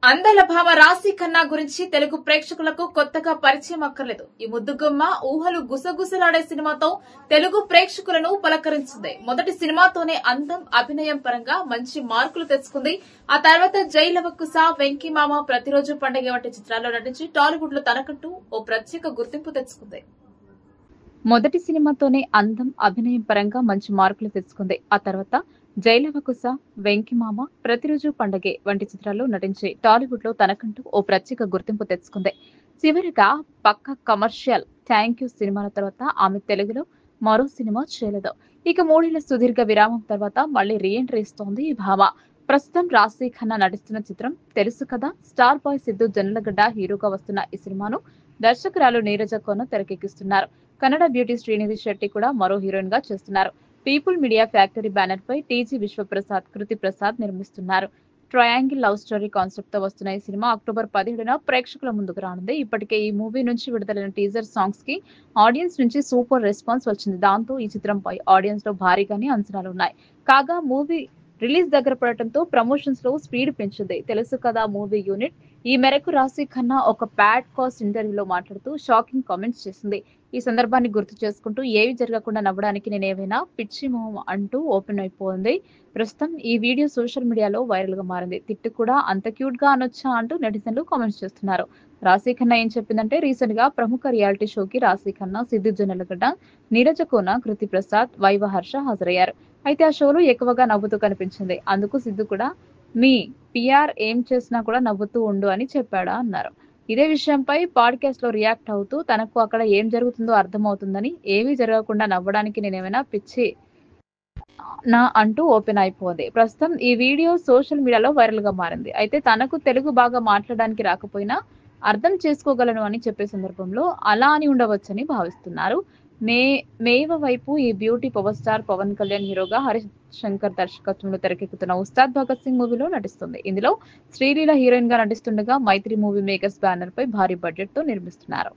అందాల భామ రాశి ఖన్నా గురించి తెలుగు ప్రేక్షకులకు కొత్తగా పరిచయం అక్కర్లేదు. ఈ ముద్దుగుమ్మ ఊహలు గుసగుసలాడే సినిమాతో తెలుగు ప్రేక్షకులను పలకరించింది. మొదటి సినిమాతోనే అందం, అభినయం పరంగా మంచి మార్కులు తెచ్చుకుంది. ఆ తర్వాత జై లవకుశ, వెంకీమామ, ప్రతిరోజు పండగ వంటి చిత్రాల్లో నటించి టాలీవుడ్ లో తనకంటూ ఓ ప్రత్యేక గుర్తింపు తెచ్చుకుంది. మొదటి సినిమాతోనే అందం, అభినయం పరంగా మంచి మార్కులు తెచ్చుకుంది. ఆ తర్వాత జై లవకుశ, వెంకీమామ, ప్రతిరోజు పండగే వంటి చిత్రాల్లో నటించి టాలీవుడ్ లో తనకంటూ ఓ ప్రత్యేక గుర్తింపు తెచ్చుకుంది. చివరిగా పక్క కమర్షియల్ థ్యాంక్ యూ సినిమాల తర్వాత ఆమె తెలుగులో మరో సినిమా చేయలేదు. ఇక 3 ఏళ్ల సుదీర్ఘ విరామం తర్వాత మళ్లీ రీ ఎంట్రీ ఇస్తోంది ఈ భామ. ప్రస్తుతం రాశి ఖన్నా నటిస్తున్న చిత్రం తెలుసు కదా. స్టార్ బాయ్ సిద్దు జొన్నలగడ్డ హీరోగా వస్తున్న ఈ సినిమాను దర్శకురాలు నీరజ ఖన్నా తెరకెక్కిస్తున్నారు. కన్నడ బ్యూటీ శ్రీనిధి శెట్టి కూడా మరో హీరోయిన్ గా చేస్తున్నారు. పీపుల్ మీడియా ఫ్యాక్టరీ బ్యానర్ పై టీజీ విశ్వప్రసాద్, కృతి ప్రసాద్ నిర్మిస్తున్నారు. ట్రయాంగిల్ లవ్ స్టోరీ కాన్సెప్ట్ తో వస్తున్న ఈ సినిమా అక్టోబర్ 17న ప్రేక్షకుల ముందుకు రానుంది. ఇప్పటికే ఈ మూవీ నుంచి విడుదలైన టీజర్ సాంగ్స్ కి ఆడియన్స్ నుంచి సూపర్ రెస్పాన్స్ వచ్చింది. దాంతో ఈ చిత్రంపై ఆడియన్స్ లో భారీగానే అంచనాలు ఉన్నాయి. కాగా మూవీ రిలీజ్ దగ్గర పడటంతో ప్రమోషన్స్ లో స్పీడ్ పెంచింది తెలుసు కదా మూవీ యూనిట్. ఈ మేరకు రాశి ఖన్నా ఒక ప్యాడ్ కాస్ట్ ఇంటర్వ్యూలో మాట్లాడుతూ షాకింగ్ కామెంట్స్ చేసింది. ఈ సందర్భాన్ని గుర్తు చేసుకుంటూ ఏవి జరగకుండా నవ్వడానికి నేనేమైనా పిచ్చి మొహం అంటూ ఓపెన్ అయిపోయింది. ప్రస్తుతం ఈ వీడియో సోషల్ మీడియాలో వైరల్ గా మారింది. తిట్టు కూడా అంత క్యూట్ గా అనొచ్చా అంటూ నెటిజన్లు కామెంట్స్ చేస్తున్నారు. రాశి ఖన్నా ఏం చెప్పిందంటే, రీసెంట్ గా ప్రముఖ రియాలిటీ షోకి రాశి ఖన్నా, సిద్దు జొన్నలగడ్డ, నీరజ ఖన్నా, కృతి ప్రసాద్, వైవ హర్ష హాజరయ్యారు. అయితే ఆ షోలో ఎక్కువగా నవ్వుతూ కనిపించింది. అందుకు సిద్దు కూడా మీ పిఆర్ ఏం చేసినా కూడా నవ్వుతూ ఉండు అని చెప్పాడా అన్నారు. ఇదే విషయంపై పాడ్కాస్ట్ లో రియాక్ట్ అవుతూ తనకు అక్కడ ఏం జరుగుతుందో అర్థమవుతుందని, ఏమీ జరగకుండా నవ్వడానికి నేనేమైనా పిచ్చి నా అంటూ ఓపెన్ అయిపోయింది. ప్రస్తుతం ఈ వీడియో సోషల్ మీడియాలో వైరల్ గా మారింది. అయితే తనకు తెలుగు బాగా మాట్లాడడానికి రాకపోయినా అర్థం చేసుకోగలను అని చెప్పే సందర్భంలో అలా అని ఉండవచ్చని భావిస్తున్నారు. మేవ వైపు ఈ beauty power star Pawan Kalyan హీరోగా, హరీష్ శంకర్ దర్శకత్వంలో తెరకెక్కుతున్న ఉస్తాద్ భగత్ సింగ్ మూవీలో నటిస్తుంది. ఇందులో శ్రీలీల హీరోయిన్ గా నటిస్తుండగా మైత్రి మూవీ మేకర్స్ బ్యానర్ పై భారీ బడ్జెట్ తో నిర్మిస్తున్నారు.